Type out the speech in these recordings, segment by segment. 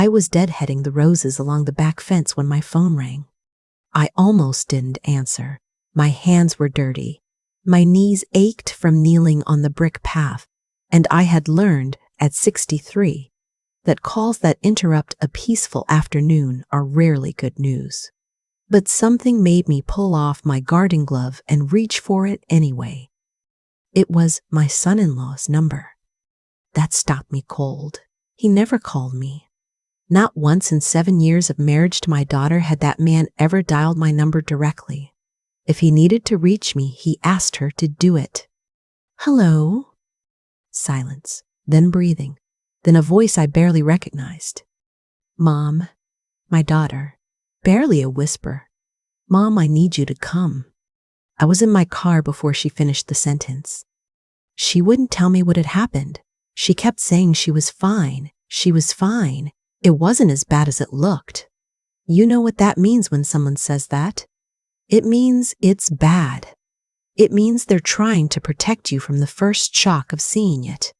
I was deadheading the roses along the back fence when my phone rang. I almost didn't answer. My hands were dirty. My knees ached from kneeling on the brick path, and I had learned at 63 that calls that interrupt a peaceful afternoon are rarely good news. But something made me pull off my garden glove and reach for it anyway. It was my son-in-law's number. That stopped me cold. He never called me. Not once in 7 years of marriage to my daughter had that man ever dialed my number directly. If he needed to reach me, he asked her to do it. Hello? Silence, then breathing, then a voice I barely recognized. Mom, my daughter. Barely a whisper. Mom, I need you to come. I was in my car before she finished the sentence. She wouldn't tell me what had happened. She kept saying she was fine. She was fine. It wasn't as bad as it looked. You know what that means when someone says that? It means it's bad. It means they're trying to protect you from the first shock of seeing it.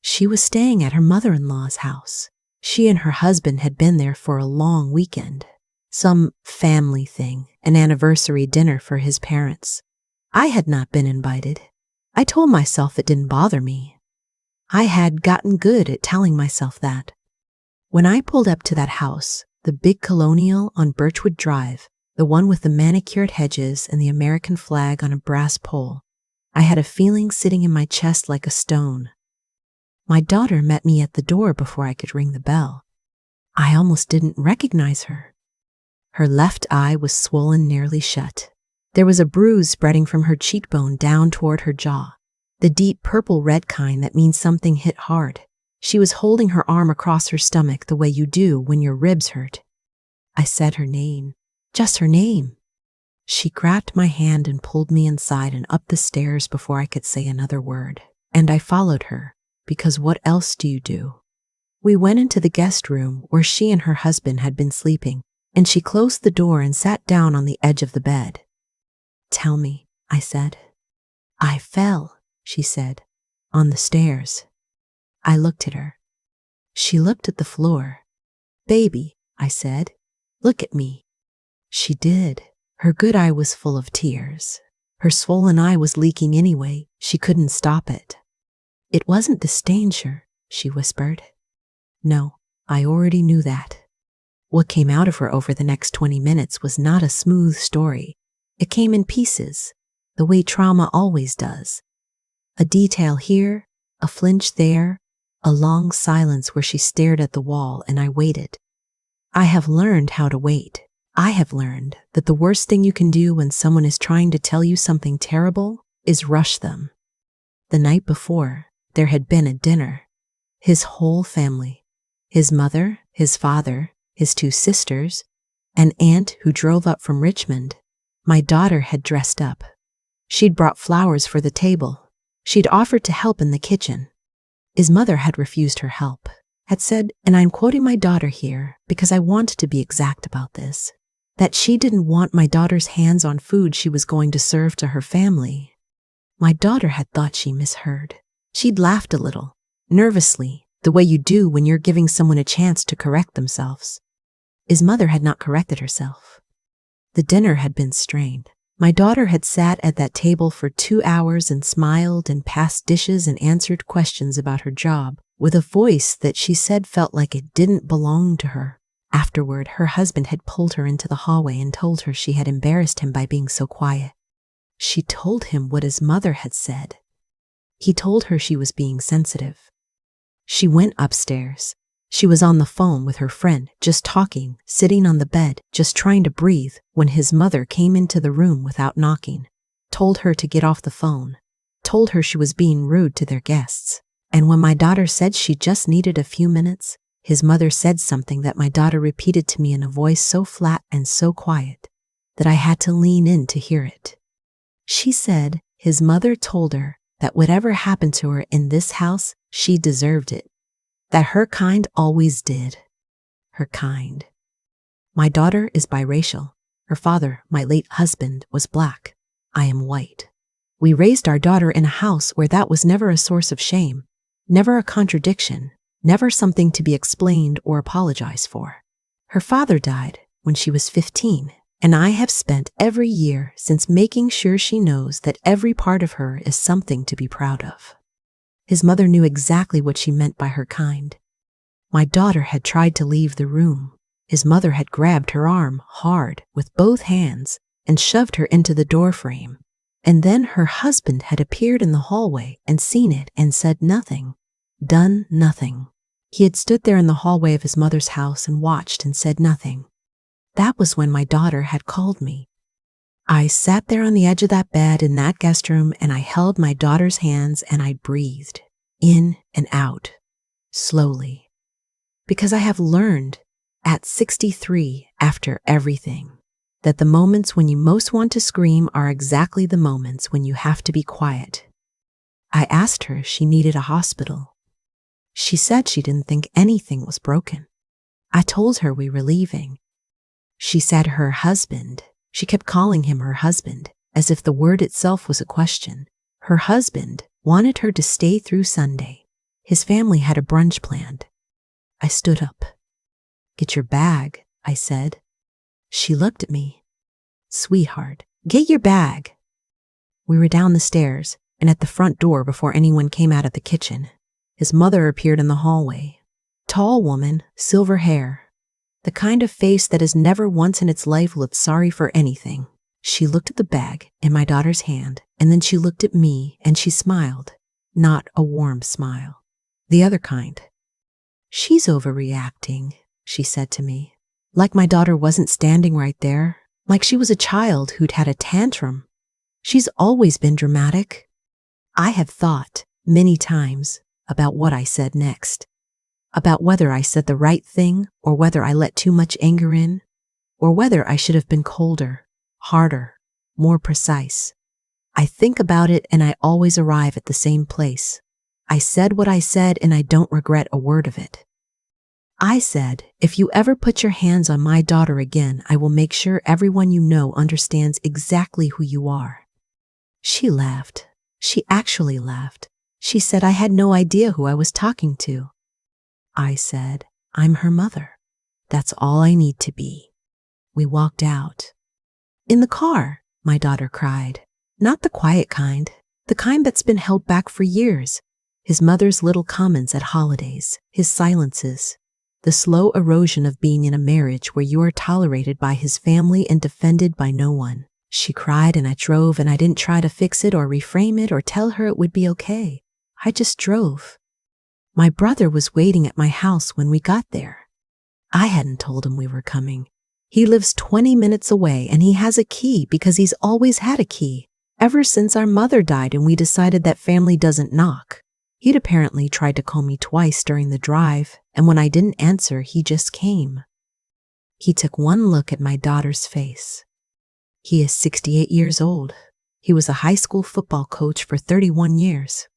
She was staying at her mother-in-law's house. She and her husband had been there for a long weekend. Some family thing, an anniversary dinner for his parents. I had not been invited. I told myself it didn't bother me. I had gotten good at telling myself that. When I pulled up to that house, the big colonial on Birchwood Drive, the one with the manicured hedges and the American flag on a brass pole, I had a feeling sitting in my chest like a stone. My daughter met me at the door before I could ring the bell. I almost didn't recognize her. Her left eye was swollen nearly shut. There was a bruise spreading from her cheekbone down toward her jaw, the deep purple-red kind that means something hit hard. She was holding her arm across her stomach the way you do when your ribs hurt. I said her name, just her name. She grabbed my hand and pulled me inside and up the stairs before I could say another word. And I followed her, because what else do you do? We went into the guest room where she and her husband had been sleeping, and she closed the door and sat down on the edge of the bed. Tell me, I said. I fell, she said, on the stairs. I looked at her. She looked at the floor. Baby, I said, look at me. She did. Her good eye was full of tears. Her swollen eye was leaking anyway. She couldn't stop it. It wasn't this danger, she whispered. No, I already knew that. What came out of her over the next 20 minutes was not a smooth story. It came in pieces, the way trauma always does. A detail here, a flinch there, a long silence where she stared at the wall and I waited. I have learned how to wait. I have learned that the worst thing you can do when someone is trying to tell you something terrible is rush them. The night before, there had been a dinner. His whole family, his mother, his father, his 2 sisters, an aunt who drove up from Richmond. My daughter had dressed up. She'd brought flowers for the table. She'd offered to help in the kitchen. His mother had refused her help, had said, and I'm quoting my daughter here because I want to be exact about this, that she didn't want my daughter's hands on food she was going to serve to her family. My daughter had thought she misheard. She'd laughed a little, nervously, the way you do when you're giving someone a chance to correct themselves. His mother had not corrected herself. The dinner had been strained. My daughter had sat at that table for 2 hours and smiled and passed dishes and answered questions about her job with a voice that she said felt like it didn't belong to her. Afterward, her husband had pulled her into the hallway and told her she had embarrassed him by being so quiet. She told him what his mother had said. He told her she was being sensitive. She went upstairs. She was on the phone with her friend, just talking, sitting on the bed, just trying to breathe, when his mother came into the room without knocking, told her to get off the phone, told her she was being rude to their guests. And when my daughter said she just needed a few minutes, his mother said something that my daughter repeated to me in a voice so flat and so quiet that I had to lean in to hear it. She said his mother told her that whatever happened to her in this house, she deserved it. That her kind always did. Her kind. My daughter is biracial. Her father, my late husband, was black. I am white. We raised our daughter in a house where that was never a source of shame, never a contradiction, never something to be explained or apologized for. Her father died when she was 15, and I have spent every year since making sure she knows that every part of her is something to be proud of. His mother knew exactly what she meant by her kind. My daughter had tried to leave the room. His mother had grabbed her arm hard with both hands and shoved her into the doorframe. And then her husband had appeared in the hallway and seen it and said nothing, done nothing. He had stood there in the hallway of his mother's house and watched and said nothing. That was when my daughter had called me. I sat there on the edge of that bed in that guest room and I held my daughter's hands and I breathed in and out, slowly. Because I have learned at 63, after everything, that the moments when you most want to scream are exactly the moments when you have to be quiet. I asked her if she needed a hospital. She said she didn't think anything was broken. I told her we were leaving. She said her husband, she kept calling him her husband, as if the word itself was a question. Her husband wanted her to stay through Sunday. His family had a brunch planned. I stood up. "Get your bag," I said. She looked at me. "Sweetheart, get your bag." We were down the stairs and at the front door before anyone came out of the kitchen. His mother appeared in the hallway. Tall woman, silver hair. The kind of face that has never once in its life looked sorry for anything. She looked at the bag in my daughter's hand, and then she looked at me and she smiled. Not a warm smile. The other kind. "She's overreacting," she said to me. Like my daughter wasn't standing right there. Like she was a child who'd had a tantrum. She's always been dramatic. I have thought many times about what I said next. About whether I said the right thing or whether I let too much anger in, or whether I should have been colder, harder, more precise. I think about it and I always arrive at the same place. I said what I said and I don't regret a word of it. I said, if you ever put your hands on my daughter again, I will make sure everyone you know understands exactly who you are. She laughed. She actually laughed. She said I had no idea who I was talking to. I said, I'm her mother. That's all I need to be. We walked out. In the car, my daughter cried. Not the quiet kind, the kind that's been held back for years. His mother's little comments at holidays, his silences, the slow erosion of being in a marriage where you are tolerated by his family and defended by no one. She cried and I drove and I didn't try to fix it or reframe it or tell her it would be okay. I just drove. My brother was waiting at my house when we got there. I hadn't told him we were coming. He lives 20 minutes away and he has a key because he's always had a key, ever since our mother died and we decided that family doesn't knock. He'd apparently tried to call me twice during the drive, and when I didn't answer, he just came. He took one look at my daughter's face. He is 68 years old. He was a high school football coach for 31 years.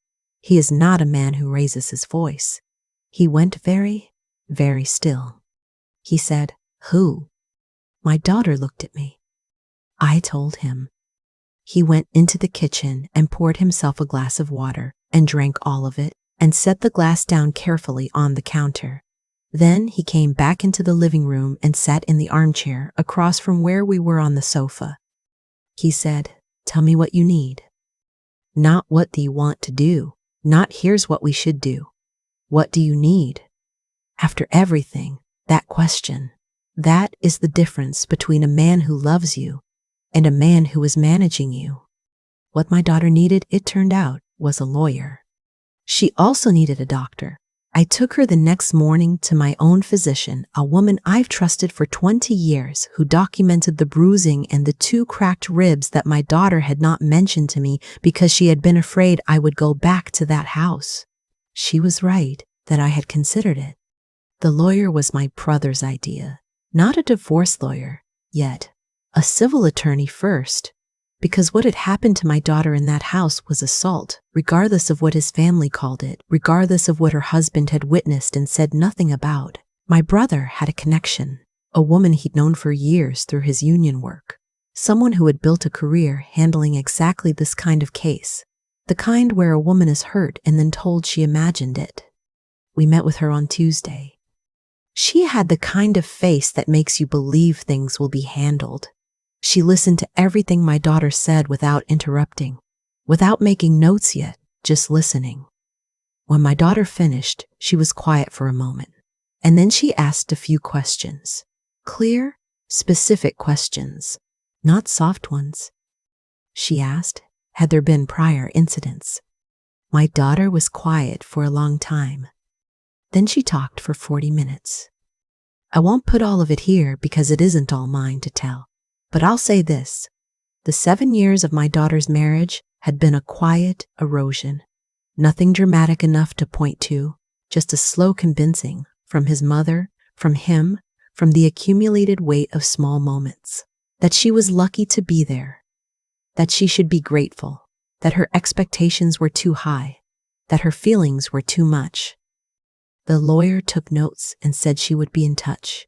He is not a man who raises his voice. He went very, very still. He said, "Who?" My daughter looked at me. I told him. He went into the kitchen and poured himself a glass of water and drank all of it and set the glass down carefully on the counter. Then he came back into the living room and sat in the armchair across from where we were on the sofa. He said, "Tell me what you need." Not what do you want to do, not here's what we should do. What do you need? After everything, that question, that is the difference between a man who loves you and a man who is managing you. What my daughter needed, it turned out, was a lawyer. She also needed a doctor. I took her the next morning to my own physician, a woman I've trusted for 20 years, who documented the bruising and the 2 cracked ribs that my daughter had not mentioned to me because she had been afraid I would go back to that house. She was right that I had considered it. The lawyer was my brother's idea, not a divorce lawyer, yet a civil attorney first, because what had happened to my daughter in that house was assault, regardless of what his family called it, regardless of what her husband had witnessed and said nothing about. My brother had a connection, a woman he'd known for years through his union work, someone who had built a career handling exactly this kind of case, the kind where a woman is hurt and then told she imagined it. We met with her on Tuesday. She had the kind of face that makes you believe things will be handled. She listened to everything my daughter said without interrupting, without making notes yet, just listening. When my daughter finished, she was quiet for a moment, and then she asked a few questions. Clear, specific questions, not soft ones. She asked, had there been prior incidents? My daughter was quiet for a long time. Then she talked for 40 minutes. I won't put all of it here because it isn't all mine to tell, but I'll say this. The 7 years of my daughter's marriage had been a quiet erosion. Nothing dramatic enough to point to, just a slow convincing from his mother, from him, from the accumulated weight of small moments, that she was lucky to be there, that she should be grateful, that her expectations were too high, that her feelings were too much. The lawyer took notes and said she would be in touch.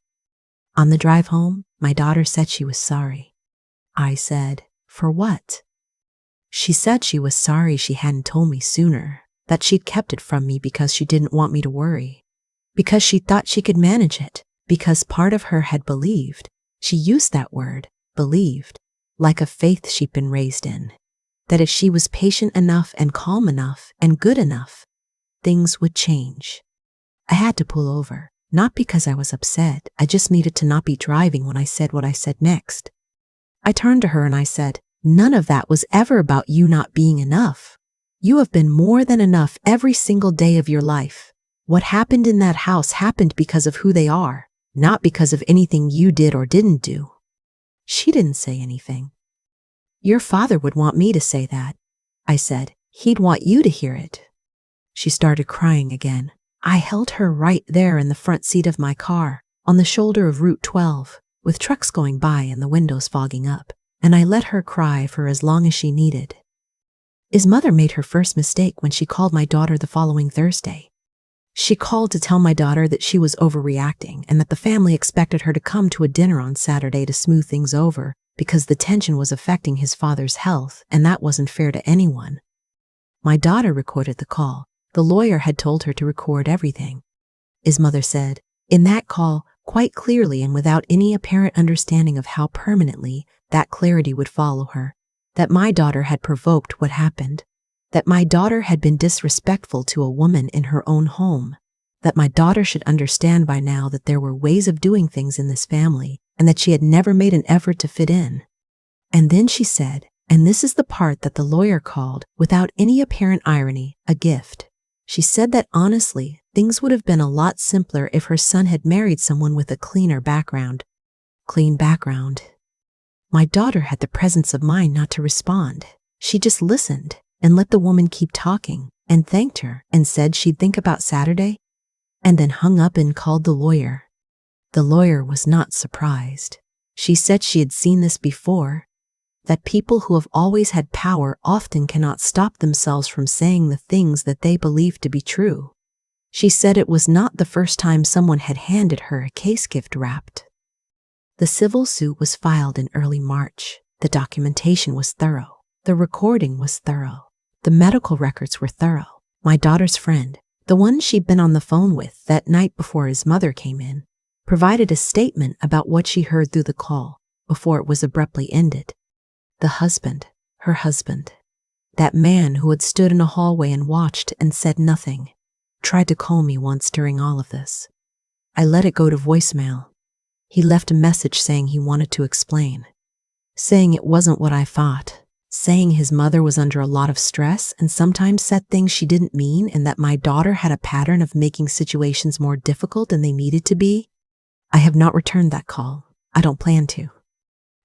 On the drive home, my daughter said she was sorry. I said, for what? She said she was sorry she hadn't told me sooner, that she'd kept it from me because she didn't want me to worry, because she thought she could manage it, because part of her had believed, she used that word, believed, like a faith she'd been raised in, that if she was patient enough and calm enough and good enough, things would change. I had to pull over, not because I was upset, I just needed to not be driving when I said what I said next. I turned to her and I said, none of that was ever about you not being enough. You have been more than enough every single day of your life. What happened in that house happened because of who they are, not because of anything you did or didn't do. She didn't say anything. Your father would want me to say that, I said. He'd want you to hear it. She started crying again. I held her right there in the front seat of my car, on the shoulder of Route 12, with trucks going by and the windows fogging up, and I let her cry for as long as she needed. His mother made her first mistake when she called my daughter the following Thursday. She called to tell my daughter that she was overreacting and that the family expected her to come to a dinner on Saturday to smooth things over because the tension was affecting his father's health and that wasn't fair to anyone. My daughter recorded the call. The lawyer had told her to record everything. His mother said, in that call, quite clearly and without any apparent understanding of how permanently that clarity would follow her, that my daughter had provoked what happened, that my daughter had been disrespectful to a woman in her own home, that my daughter should understand by now that there were ways of doing things in this family and that she had never made an effort to fit in. And then she said, and this is the part that the lawyer called, without any apparent irony, a gift. She said that honestly, things would have been a lot simpler if her son had married someone with a cleaner background. Clean background. My daughter had the presence of mind not to respond. She just listened and let the woman keep talking and thanked her and said she'd think about Saturday and then hung up and called the lawyer. The lawyer was not surprised. She said she had seen this before, that people who have always had power often cannot stop themselves from saying the things that they believe to be true. She said it was not the first time someone had handed her a case gift wrapped. The civil suit was filed in early March. The documentation was thorough. The recording was thorough. The medical records were thorough. My daughter's friend, the one she'd been on the phone with that night before his mother came in, provided a statement about what she heard through the call before it was abruptly ended. The husband, her husband, that man who had stood in a hallway and watched and said nothing, tried to call me once during all of this. I let it go to voicemail. He left a message saying he wanted to explain, saying it wasn't what I thought, saying his mother was under a lot of stress and sometimes said things she didn't mean and that my daughter had a pattern of making situations more difficult than they needed to be. I have not returned that call. I don't plan to.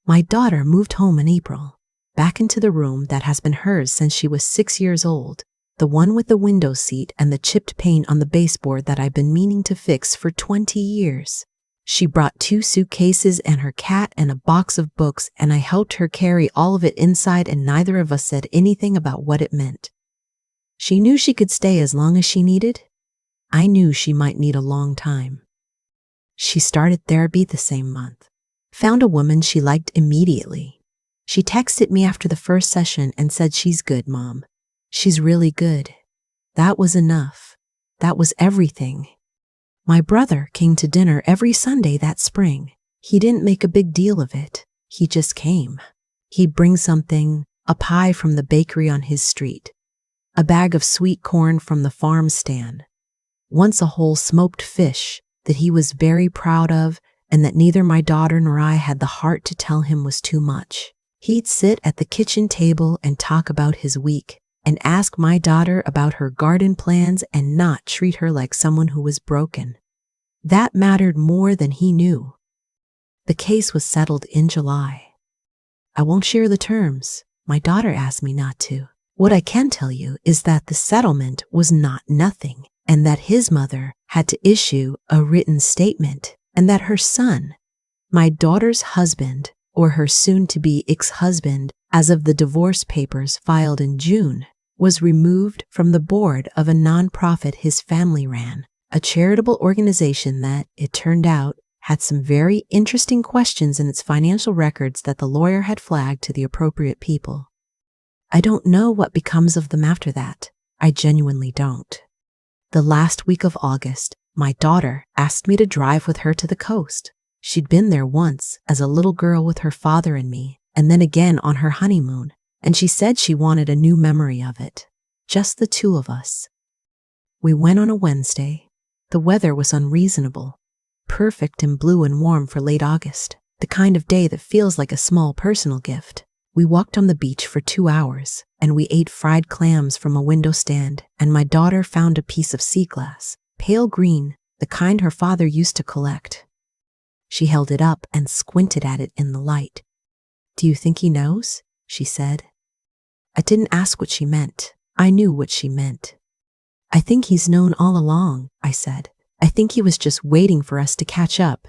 My daughter moved home in April, back into the room that has been hers since she was 6 years old, the one with the window seat and the chipped paint on the baseboard that I've been meaning to fix for 20 years. She brought 2 suitcases and her cat and a box of books, and I helped her carry all of it inside, and neither of us said anything about what it meant. She knew she could stay as long as she needed. I knew she might need a long time. She started therapy the same month. Found a woman she liked immediately. She texted me after the first session and said she's good, Mom. She's really good. That was enough. That was everything. My brother came to dinner every Sunday that spring. He didn't make a big deal of it. He just came. He'd bring something, a pie from the bakery on his street, a bag of sweet corn from the farm stand, once a whole smoked fish that he was very proud of and that neither my daughter nor I had the heart to tell him was too much. He'd sit at the kitchen table and talk about his week and ask my daughter about her garden plans and not treat her like someone who was broken. That mattered more than he knew. The case was settled in July. I won't share the terms. My daughter asked me not to. What I can tell you is that the settlement was not nothing, and that his mother had to issue a written statement, and that her son, my daughter's husband, or her soon-to-be ex-husband, as of the divorce papers filed in June, was removed from the board of a nonprofit his family ran, a charitable organization that, it turned out, had some very interesting questions in its financial records that the lawyer had flagged to the appropriate people. I don't know what becomes of them after that. I genuinely don't. The last week of August, my daughter asked me to drive with her to the coast. She'd been there once as a little girl with her father and me, and then again on her honeymoon, and she said she wanted a new memory of it. Just the two of us. We went on a Wednesday. The weather was unreasonable, perfect and blue and warm for late August, the kind of day that feels like a small personal gift. We walked on the beach for 2 hours, and we ate fried clams from a window stand, and my daughter found a piece of sea glass, pale green, the kind her father used to collect. She held it up and squinted at it in the light. "Do you think he knows?" she said. I didn't ask what she meant. I knew what she meant. "I think he's known all along," I said. "I think he was just waiting for us to catch up."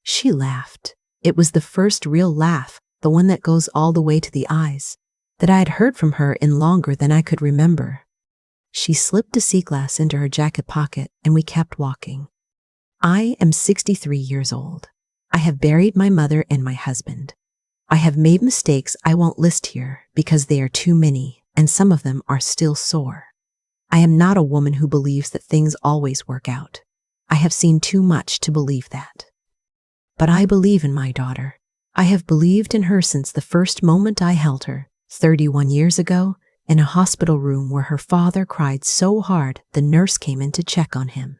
She laughed. It was the first real laugh, the one that goes all the way to the eyes, that I had heard from her in longer than I could remember. She slipped a sea glass into her jacket pocket, and we kept walking. I am 63 years old. I have buried my mother and my husband. I have made mistakes I won't list here because they are too many, and some of them are still sore. I am not a woman who believes that things always work out. I have seen too much to believe that. But I believe in my daughter. I have believed in her since the first moment I held her, 31 years ago, in a hospital room where her father cried so hard the nurse came in to check on him.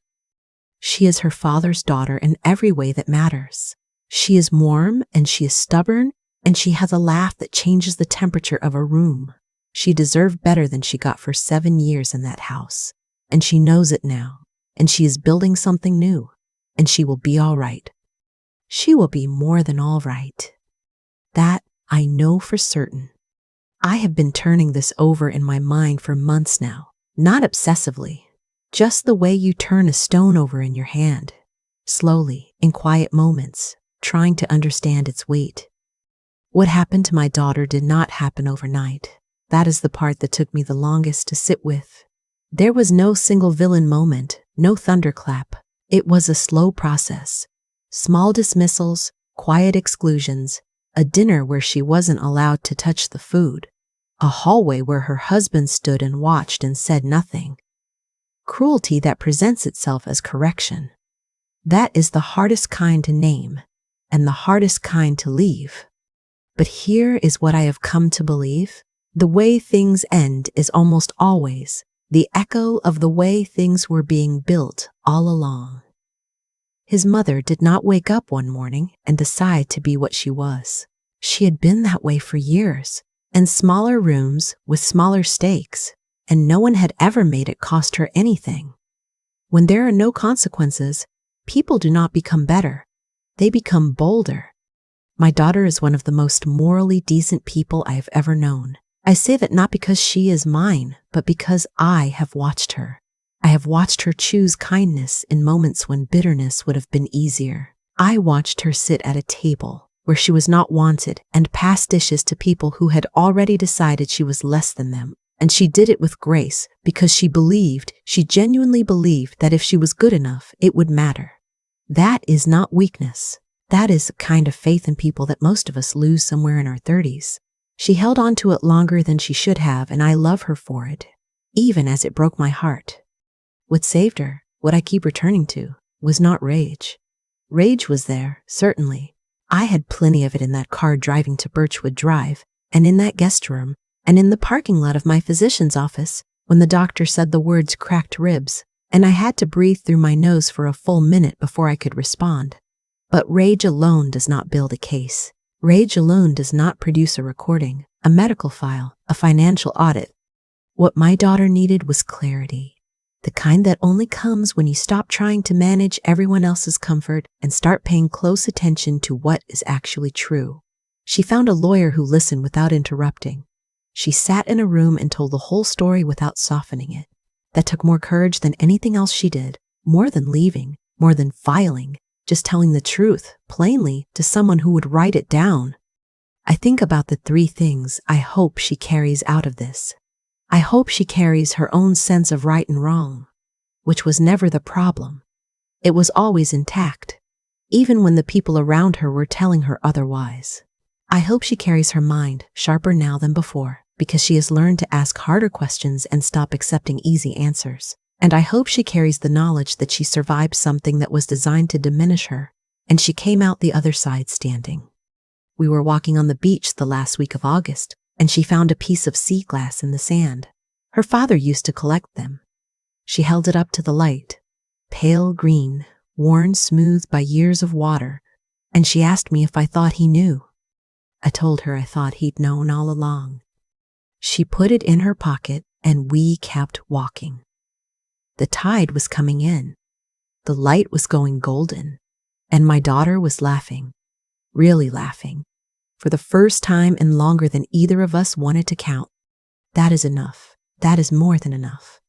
She is her father's daughter in every way that matters. She is warm and she is stubborn, and she has a laugh that changes the temperature of a room. She deserved better than she got for 7 years in that house, and she knows it now, and she is building something new, and she will be all right. She will be more than all right. That I know for certain. I have been turning this over in my mind for months now, not obsessively, just the way you turn a stone over in your hand, slowly, in quiet moments, trying to understand its weight. What happened to my daughter did not happen overnight. That is the part that took me the longest to sit with. There was no single villain moment, no thunderclap. It was a slow process. Small dismissals, quiet exclusions, a dinner where she wasn't allowed to touch the food, a hallway where her husband stood and watched and said nothing. Cruelty that presents itself as correction. That is the hardest kind to name, and the hardest kind to leave. But here is what I have come to believe. The way things end is almost always the echo of the way things were being built all along. His mother did not wake up one morning and decide to be what she was. She had been that way for years, in smaller rooms with smaller stakes, and no one had ever made it cost her anything. When there are no consequences, people do not become better. They become bolder. My daughter is one of the most morally decent people I have ever known. I say that not because she is mine, but because I have watched her. I have watched her choose kindness in moments when bitterness would have been easier. I watched her sit at a table where she was not wanted and pass dishes to people who had already decided she was less than them. And she did it with grace because she genuinely believed that if she was good enough, it would matter. That is not weakness. That is a kind of faith in people that most of us lose somewhere in our 30s. She held on to it longer than she should have, and I love her for it, even as it broke my heart. What saved her, what I keep returning to, was not rage. Rage was there, certainly. I had plenty of it in that car driving to Birchwood Drive, and in that guest room, and in the parking lot of my physician's office, when the doctor said the words cracked ribs, and I had to breathe through my nose for a full minute before I could respond. But rage alone does not build a case. Rage alone does not produce a recording, a medical file, a financial audit. What my daughter needed was clarity. The kind that only comes when you stop trying to manage everyone else's comfort and start paying close attention to what is actually true. She found a lawyer who listened without interrupting. She sat in a room and told the whole story without softening it. That took more courage than anything else she did, more than leaving, more than filing, just telling the truth, plainly, to someone who would write it down. I think about the 3 things I hope she carries out of this. I hope she carries her own sense of right and wrong, which was never the problem. It was always intact, even when the people around her were telling her otherwise. I hope she carries her mind, sharper now than before, because she has learned to ask harder questions and stop accepting easy answers. And I hope she carries the knowledge that she survived something that was designed to diminish her, and she came out the other side standing. We were walking on the beach the last week of August, and she found a piece of sea glass in the sand. Her father used to collect them. She held it up to the light, pale green, worn smooth by years of water, and she asked me if I thought he knew. I told her I thought he'd known all along. She put it in her pocket, and we kept walking. The tide was coming in. The light was going golden, and my daughter was laughing, really laughing, for the first time and longer than either of us wanted to count. That is enough. That is more than enough.